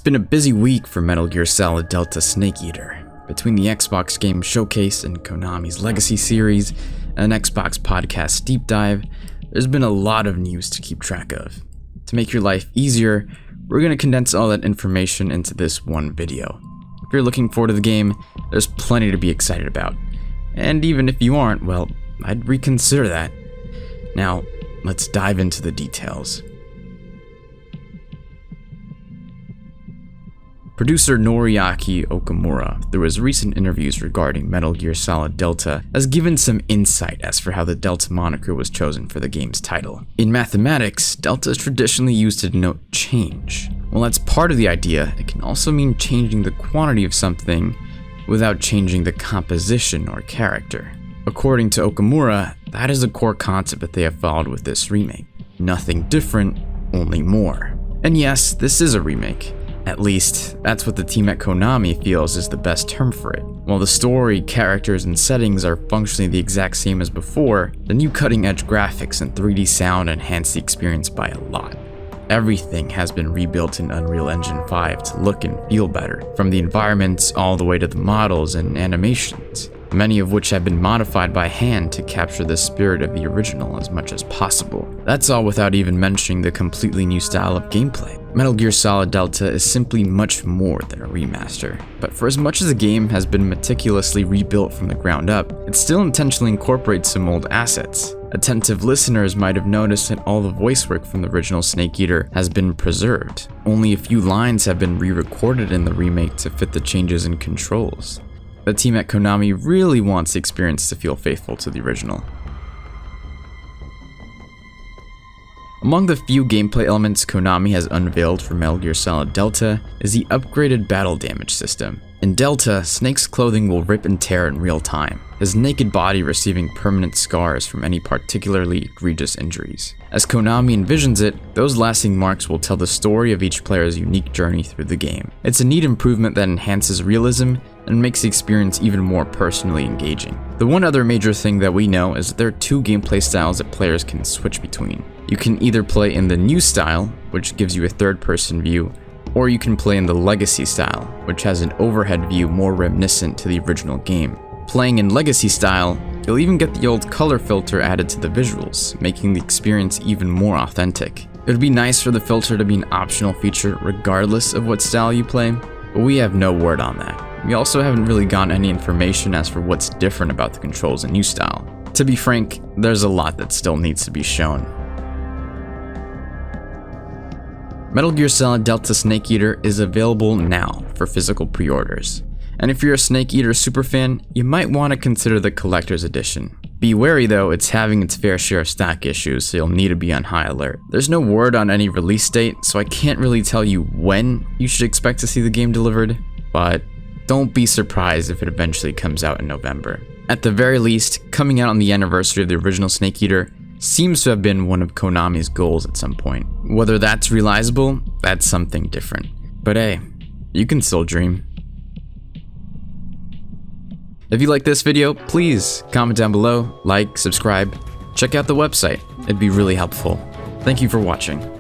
been a busy week for Metal Gear Solid Delta Snake Eater. Between the Xbox Game Showcase and Konami's Legacy series, and an Xbox podcast deep dive, there's been a lot of news to keep track of. To make your life easier, we're going to condense all that information into this one video. If you're looking forward to the game, there's plenty to be excited about. And even if you aren't, well, I'd reconsider that. Now, let's dive into the details. Producer Noriaki Okamura, through his recent interviews regarding Metal Gear Solid Delta, has given some insight as for how the Delta moniker was chosen for the game's title. In mathematics, Delta is traditionally used to denote change. While that's part of the idea, it can also mean changing the quantity of something without changing the composition or character. According to Okamura, that is a core concept that they have followed with this remake. Nothing different, only more. And yes, this is a remake. At least, that's what the team at Konami feels is the best term for it. While the story, characters, and settings are functionally the exact same as before, the new cutting-edge graphics and 3D sound enhance the experience by a lot. Everything has been rebuilt in Unreal Engine 5 to look and feel better, from the environments all the way to the models and animations, many of which have been modified by hand to capture the spirit of the original as much as possible. That's all without even mentioning the completely new style of gameplay. Metal Gear Solid Delta is simply much more than a remaster, but for as much as the game has been meticulously rebuilt from the ground up, it still intentionally incorporates some old assets. Attentive listeners might have noticed that all the voice work from the original Snake Eater has been preserved. Only a few lines have been re-recorded in the remake to fit the changes in controls. The team at Konami really wants the experience to feel faithful to the original. Among the few gameplay elements Konami has unveiled for Metal Gear Solid Delta is the upgraded battle damage system. In Delta, Snake's clothing will rip and tear in real time, his naked body receiving permanent scars from any particularly egregious injuries. As Konami envisions it, those lasting marks will tell the story of each player's unique journey through the game. It's a neat improvement that enhances realism and makes the experience even more personally engaging. The one other major thing that we know is that there are two gameplay styles that players can switch between. You can either play in the new style, which gives you a third-person view, or you can play in the Legacy style, which has an overhead view more reminiscent to the original game. Playing in Legacy style, you'll even get the old color filter added to the visuals, making the experience even more authentic. It would be nice for the filter to be an optional feature regardless of what style you play, but we have no word on that. We also haven't really gotten any information as for what's different about the controls in new style. To be frank, there's a lot that still needs to be shown. Metal Gear Solid Delta Snake Eater is available now for physical pre-orders. And if you're a Snake Eater superfan, you might want to consider the collector's edition. Be wary though, it's having its fair share of stock issues, so you'll need to be on high alert. There's no word on any release date, so I can't really tell you when you should expect to see the game delivered, but don't be surprised if it eventually comes out in November. At the very least, coming out on the anniversary of the original Snake Eater seems to have been one of Konami's goals at some point. Whether that's realizable, that's something different. But hey, you can still dream. If you like this video, please comment down below, like, subscribe, check out the website. It'd be really helpful. Thank you for watching.